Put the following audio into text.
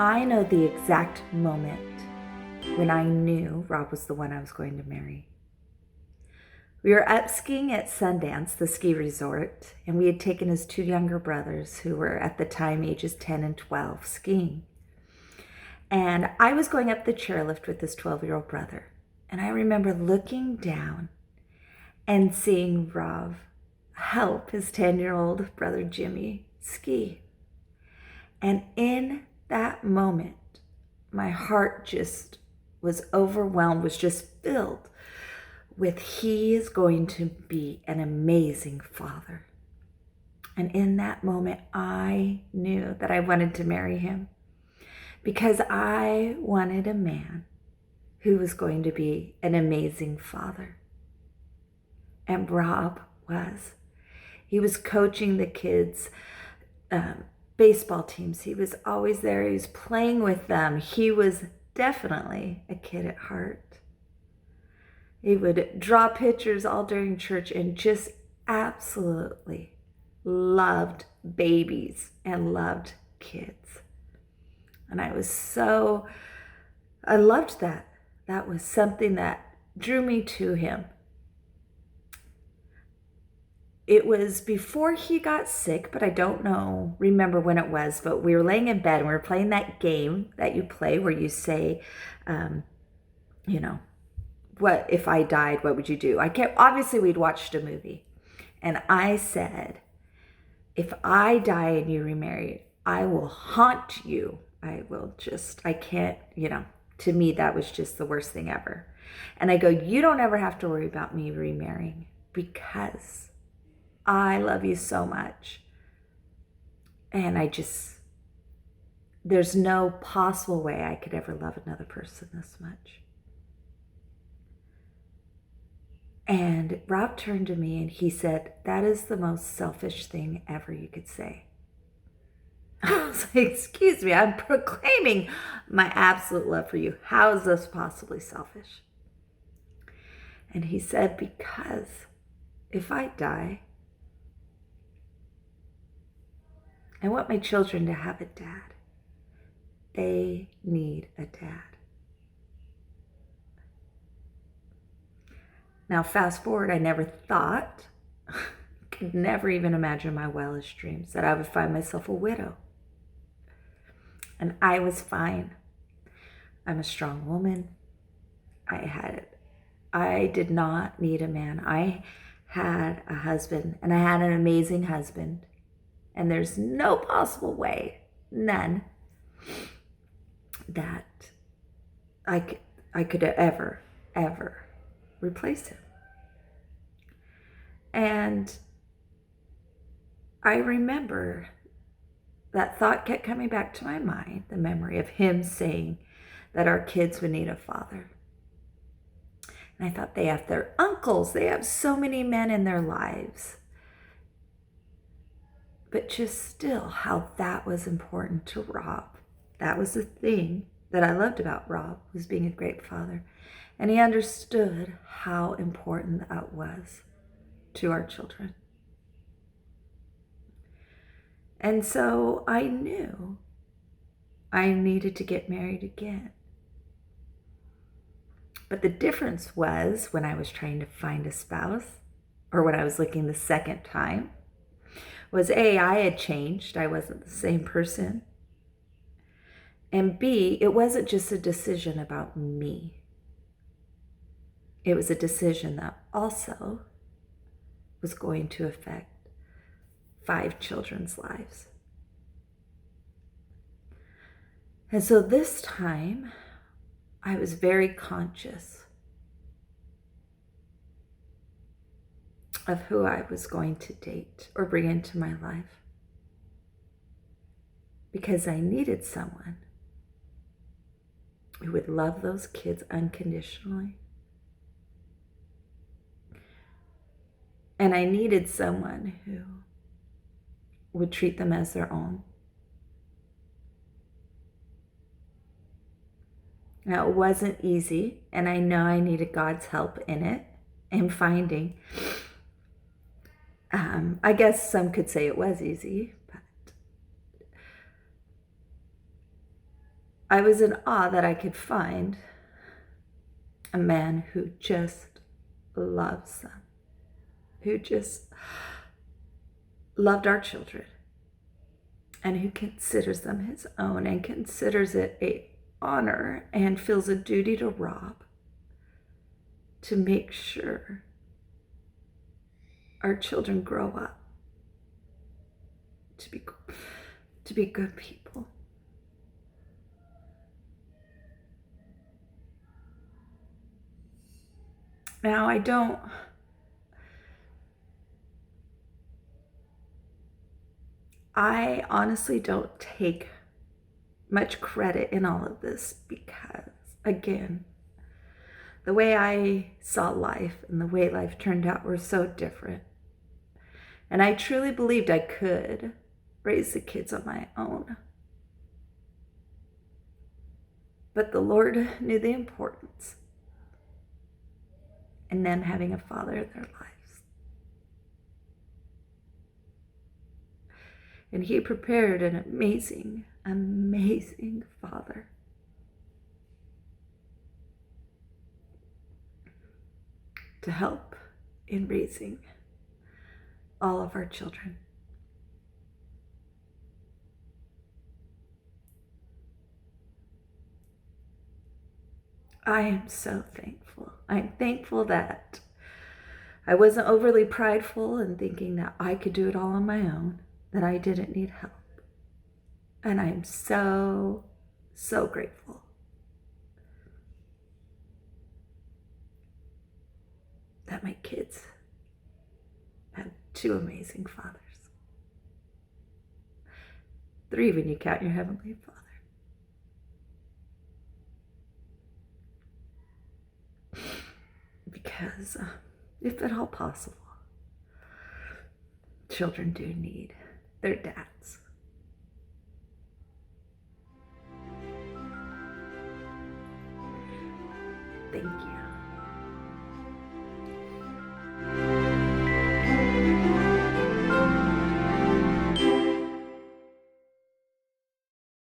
I know the exact moment when I knew Rob was the one I was going to marry. We were up skiing at Sundance, the ski resort, and we had taken his two younger brothers, who were at the time ages 10 and 12, skiing. And I was going up the chairlift with this 12-year-old brother. And I remember looking down and seeing Rob help his 10-year-old brother Jimmy ski. And in that moment, my heart just was overwhelmed, was just filled with he is going to be an amazing father. And in that moment, I knew that I wanted to marry him because I wanted a man who was going to be an amazing father. And Rob was. He was coaching the kids' baseball teams. He was always there. He was playing with them. He was definitely a kid at heart. He would draw pictures all during church and just absolutely loved babies and loved kids. And I loved that. That was something that drew me to him. It was before he got sick, but I don't remember when it was, but we were laying in bed and we were playing that game that you play where you say, what if I died, what would you do? Obviously we'd watched a movie. And I said, if I die and you remarry, I will haunt you. To me, that was just the worst thing ever. And I go, you don't ever have to worry about me remarrying because I love you so much. And there's no possible way I could ever love another person this much. And Rob turned to me and he said, that is the most selfish thing ever you could say. I was like, excuse me, I'm proclaiming my absolute love for you. How is this possibly selfish? And he said, because if I die, I want my children to have a dad. They need a dad. Now, fast forward, I never thought, could never even imagine my wildest dreams that I would find myself a widow. And I was fine. I'm a strong woman. I did not need a man. I had a husband, and I had an amazing husband. And there's no possible way, none, that I could ever replace him. And I remember that thought kept coming back to my mind, the memory of him saying that our kids would need a father. And I thought, they have their uncles, they have so many men in their lives. But just still, how that was important to Rob. That was the thing that I loved about Rob, was being a great father. And he understood how important that was to our children. And so I knew I needed to get married again. But the difference was when I was trying to find a spouse, or when I was looking the second time, was A, I had changed. I wasn't the same person. And B, it wasn't just a decision about me. It was a decision that also was going to affect 5 children's lives. And so this time, I was very conscious of who I was going to date or bring into my life, because I needed someone who would love those kids unconditionally. And I needed someone who would treat them as their own. Now, it wasn't easy, and I know I needed God's help in it, and finding. I guess some could say it was easy, but I was in awe that I could find a man who just loves them, who just loved our children, and who considers them his own and considers it an honor and feels a duty to Rob to make sure our children grow up to be good people. Now, I honestly don't take much credit in all of this because, again, the way I saw life and the way life turned out were so different. And I truly believed I could raise the kids on my own. But the Lord knew the importance in them having a father in their lives. And he prepared an amazing, amazing father. To help in raising all of our children. I am so thankful. I'm thankful that I wasn't overly prideful and thinking that I could do it all on my own, that I didn't need help. And I'm so, so grateful that my kids have two amazing fathers. 3 when you count your Heavenly Father. Because if at all possible, children do need their dads. Thank you.